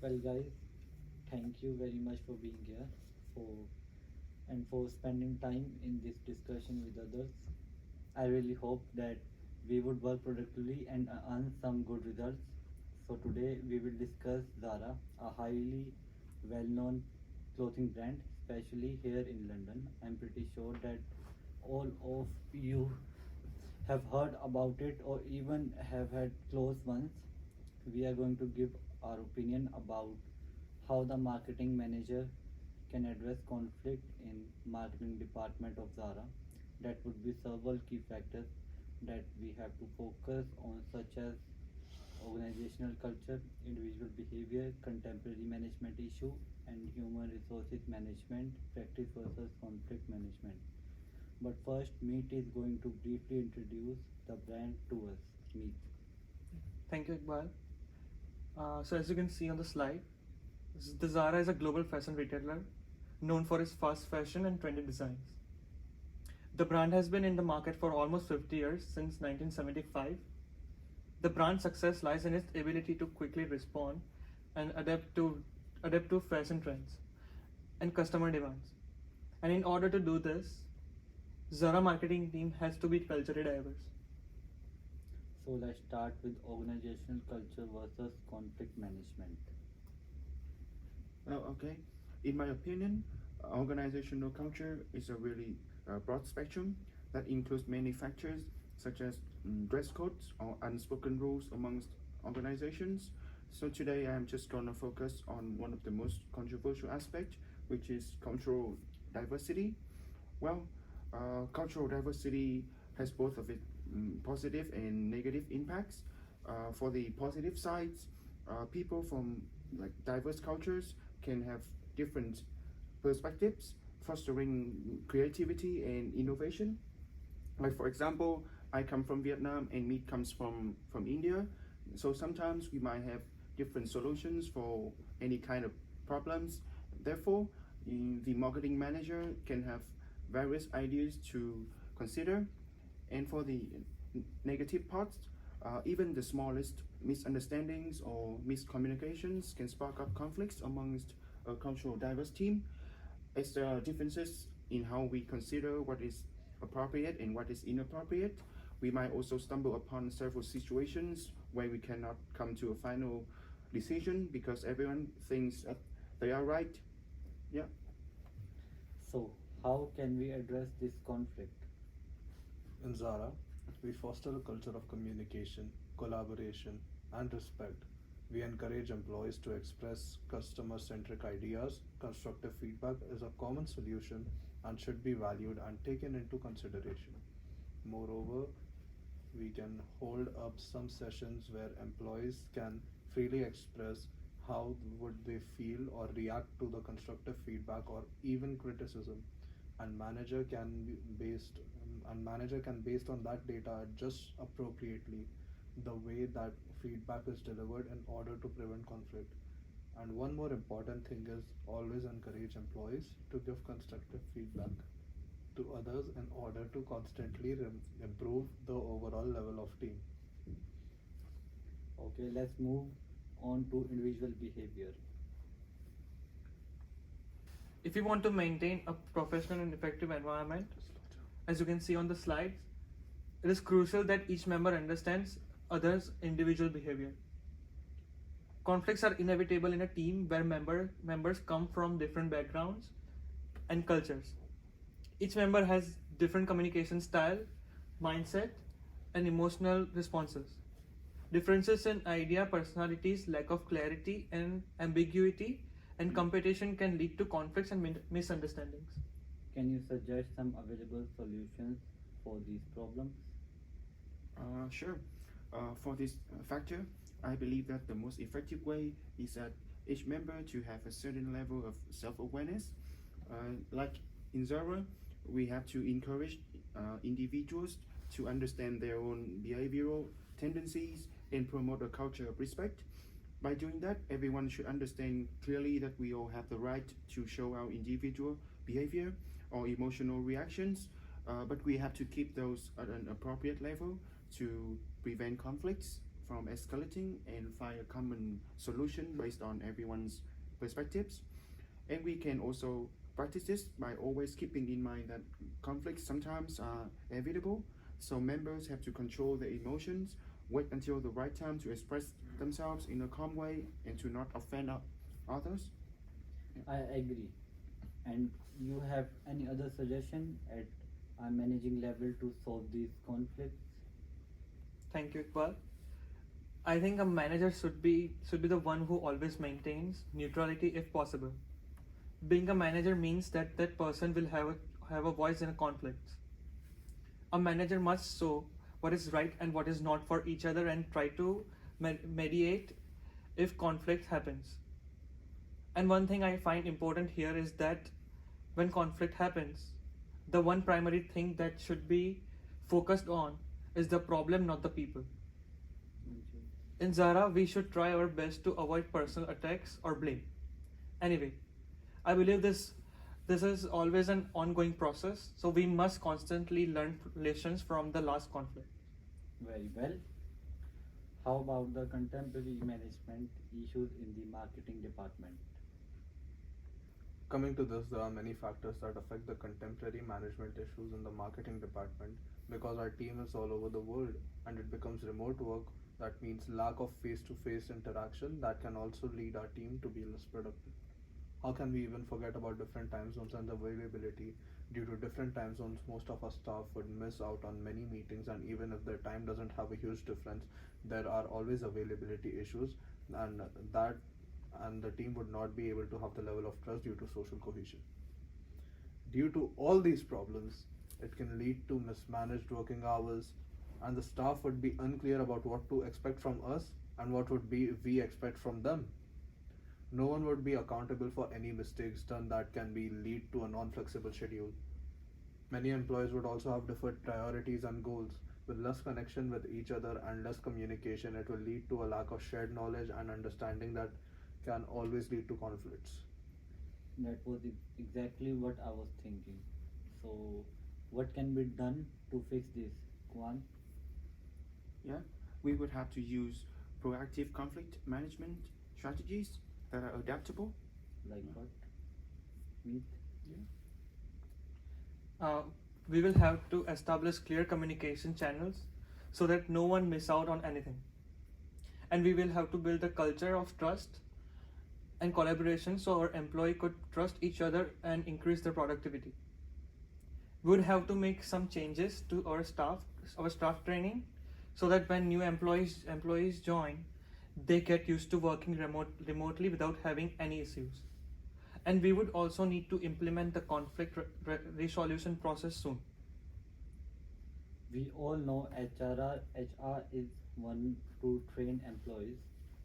Well, guys, thank you very much for being here for and for spending time in this discussion with others. I really hope that we would work productively and earn some good results. So today we will discuss Zara, a highly well-known clothing brand, especially here in London. I'm pretty sure that all of you have heard about it or even have had close ones. We are going to give our opinion about how the marketing manager can address conflict in marketing department of Zara. That would be several key factors that we have to focus on, such as organizational culture, individual behavior, contemporary management issue, and human resources management practice versus conflict management. But first, Meet is going to briefly introduce the brand to us. Meet. Thank you, Iqbal. So as you can see on the slide, the Zara is a global fashion retailer known for its fast fashion and trendy designs. The brand has been in the market for almost 50 years, since 1975. The brand's success lies in its ability to quickly respond and adapt to fashion trends and customer demands. And in order to do this, Zara marketing team has to be culturally diverse. So let's start with organizational culture versus conflict management. Okay. In my opinion, organizational culture is a really broad spectrum that includes many factors such as dress codes or unspoken rules amongst organizations. So today I'm just gonna focus on one of the most controversial aspects, which is cultural diversity. Well, cultural diversity has both of its positive and negative impacts. For the positive sides, people from like diverse cultures can have different perspectives, fostering creativity and innovation. Like for example, I come from Vietnam and Meet comes from India. So sometimes we might have different solutions for any kind of problems. Therefore, the marketing manager can have various ideas to consider. And for the negative parts, even the smallest misunderstandings or miscommunications can spark up conflicts amongst a cultural diverse team. As there are differences in how we consider what is appropriate and what is inappropriate, we might also stumble upon several situations where we cannot come to a final decision because everyone thinks that they are right. Yeah. So, how can we address this conflict? In Zara, we foster a culture of communication, collaboration, and respect. We encourage employees to express customer centric ideas. Constructive feedback is a common solution and should be valued and taken into consideration. Moreover, we can hold up some sessions where employees can freely express how would they feel or react to the constructive feedback or even criticism, and manager can based on that data adjust appropriately the way that feedback is delivered in order to prevent conflict. And one more important thing is always encourage employees to give constructive feedback to others in order to constantly improve the overall level of team. Okay, let's move on to individual behavior. If you want to maintain a professional and effective environment, as you can see on the slides, it is crucial that each member understands others' individual behavior. Conflicts are inevitable in a team where members come from different backgrounds and cultures. Each member has different communication style, mindset, and emotional responses. Differences in idea, personalities, lack of clarity and ambiguity, and competition can lead to conflicts and misunderstandings. Can you suggest some available solutions for these problems? Sure. For this factor, I believe that the most effective way is that each member to have a certain level of self-awareness. Like in Zara, we have to encourage individuals to understand their own behavioral tendencies and promote a culture of respect. By doing that, everyone should understand clearly that we all have the right to show our individual behavior or emotional reactions, but we have to keep those at an appropriate level to prevent conflicts from escalating and find a common solution based on everyone's perspectives. And we can also practice this by always keeping in mind that conflicts sometimes are inevitable, so members have to control their emotions, wait until the right time to express themselves in a calm way, and to not offend others. I agree. And you have any other suggestion at a managing level to solve these conflicts? Thank you, Iqbal. I think a manager should be the one who always maintains neutrality if possible. Being a manager means that that person will have a voice in a conflict. A manager must show what is right and what is not for each other and try to mediate if conflict happens. And one thing I find important here is that when conflict happens, the one primary thing that should be focused on is the problem, not the people. In Zara, we should try our best to avoid personal attacks or blame. Anyway, I believe this is always an ongoing process, so we must constantly learn lessons from the last conflict. Very well. How about the contemporary management issues in the marketing department? Coming to this, there are many factors that affect the contemporary management issues in the marketing department because our team is all over the world and it becomes remote work. That means lack of face-to-face interaction that can also lead our team to be less productive. How can we even forget about different time zones and availability? Due to different time zones, most of our staff would miss out on many meetings, and even if their time doesn't have a huge difference, there are always availability issues, and that and the team would not be able to have the level of trust due to social cohesion. Due to all these problems, it can lead to mismanaged working hours, and the staff would be unclear about what to expect from us and what would be we expect from them. No one would be accountable for any mistakes done that can be lead to a non-flexible schedule. Many employees would also have different priorities and goals. With less connection with each other and less communication, it will lead to a lack of shared knowledge and understanding that can always lead to conflicts. That was exactly what I was thinking. So, what can be done to fix this, Kwan? Yeah, we would have to use proactive conflict management strategies that are adaptable. Like what? Meet? We will have to establish clear communication channels so that no one miss out on anything. And we will have to build a culture of trust and collaboration so our employee could trust each other and increase their productivity. We would have to make some changes to our staff training, so that when new employees join, they get used to working remotely without having any issues. And we would also need to implement the conflict resolution process soon. We all know HR is one to train employees.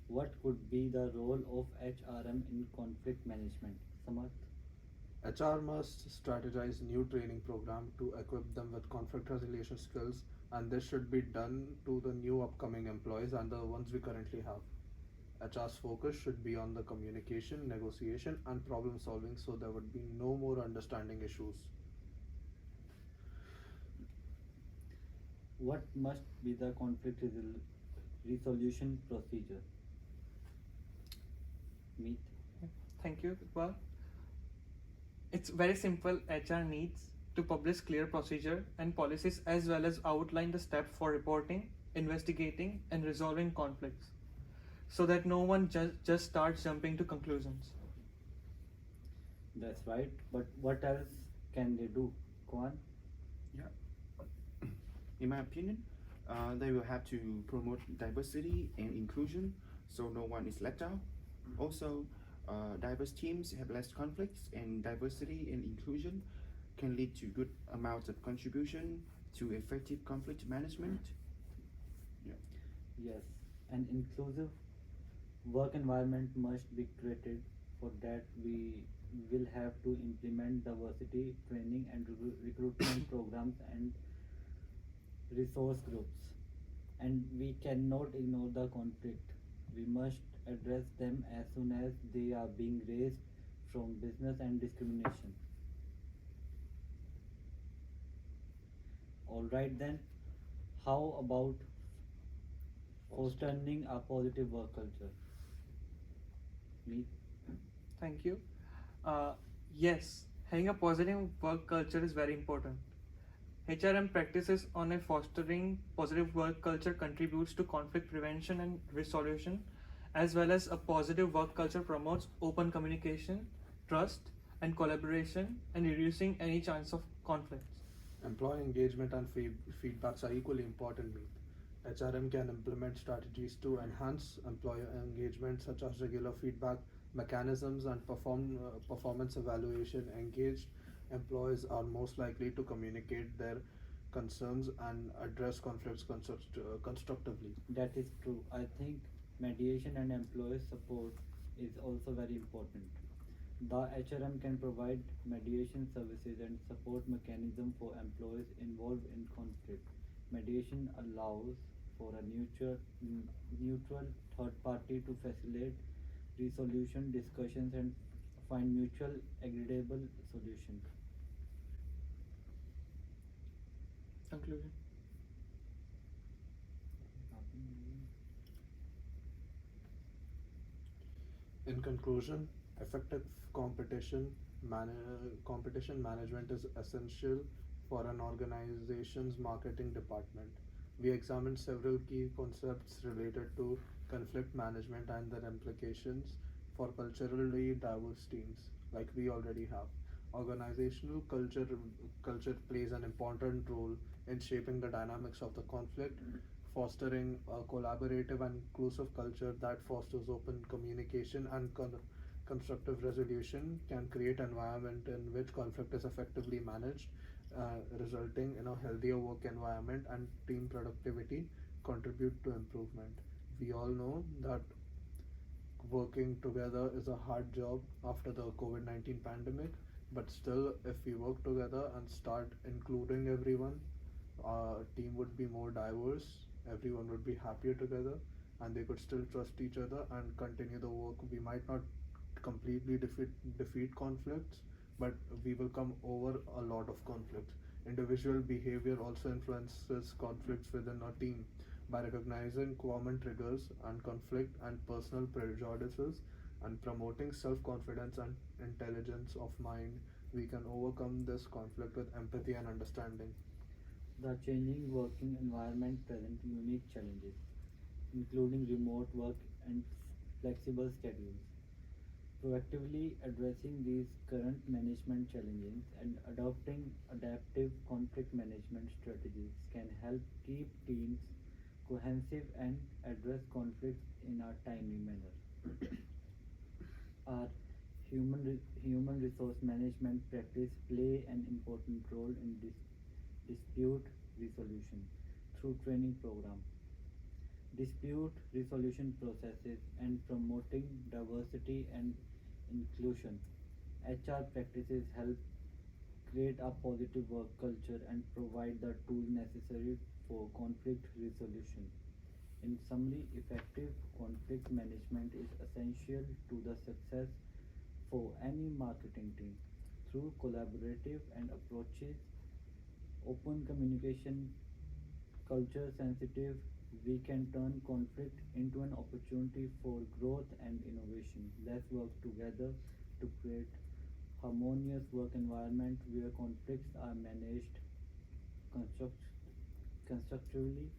What could be the role of HRM in conflict management? Samarth? HR must strategize new training program to equip them with conflict resolution skills, and this should be done to the new upcoming employees and the ones we currently have. HR's focus should be on the communication, negotiation, and problem solving so there would be no more understanding issues. What must be the conflict resolution procedure? Meet? Thank you, Iqbal. It's very simple. HR needs to publish clear procedure and policies as well as outline the steps for reporting, investigating, and resolving conflicts, so that no one just starts jumping to conclusions. That's right. But what else can they do, Kwan? Yeah. In my opinion, they will have to promote diversity and inclusion so no one is left out. Also, diverse teams have less conflicts, and diversity and inclusion can lead to good amounts of contribution to effective conflict management. Yeah. Yes, an inclusive work environment must be created. For that, we will have to implement diversity training and recruitment programs and resource groups. And we cannot ignore the conflict. We must address them as soon as they are being raised from business and discrimination. All right then. How about fostering a positive work culture. Me? Thank you. Yes, having a positive work culture is very important. HRM practices on a fostering positive work culture contributes to conflict prevention and resolution, as well as a positive work culture promotes open communication, trust, and collaboration, and reducing any chance of conflicts. Employee engagement and feedbacks are equally important. HRM can implement strategies to enhance employee engagement, such as regular feedback mechanisms and performance evaluation. Engaged employees are most likely to communicate their concerns and address conflicts constructively. That is true. I think mediation and employee support is also very important. The HRM can provide mediation services and support mechanism for employees involved in conflict. Mediation allows for a neutral third party to facilitate resolution discussions and find mutual agreeable solutions. Conclusion. In conclusion, effective competition management is essential for an organization's marketing department. We examined several key concepts related to conflict management and their implications for culturally diverse teams, like we already have. Organizational culture plays an important role in shaping the dynamics of the conflict, fostering a collaborative and inclusive culture that fosters open communication and constructive resolution can create environment in which conflict is effectively managed, resulting in a healthier work environment and team productivity contribute to improvement. We all know that working together is a hard job after the COVID-19 pandemic, but still, if we work together and start including everyone, our team would be more diverse, everyone would be happier together, and they could still trust each other and continue the work. We might not completely defeat conflicts, but we will come over a lot of conflicts. Individual behavior also influences conflicts within a team. By recognizing common triggers and conflict and personal prejudices and promoting self-confidence and intelligence of mind, we can overcome this conflict with empathy and understanding. The changing working environment presents unique challenges, including remote work and flexible schedules. Proactively addressing these current management challenges and adopting adaptive conflict management strategies can help keep teams cohesive and address conflicts in a timely manner. Our human resource management practice play an important role in dispute resolution through training program, dispute resolution processes, and promoting diversity and inclusion. HR practices help create a positive work culture and provide the tools necessary for conflict resolution. In summary, effective conflict management is essential to the success for any marketing team. Through collaborative and approaches, open communication, culture sensitive, we can turn conflict into an opportunity for growth and innovation. Let's work together to create harmonious work environment where conflicts are managed construct- constructively,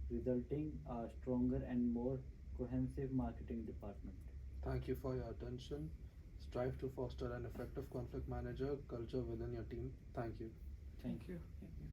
resulting a stronger and more cohesive marketing department. Thank you for your attention. Strive to foster an effective conflict manager culture within your team. Thank you. Thank you. Thank you.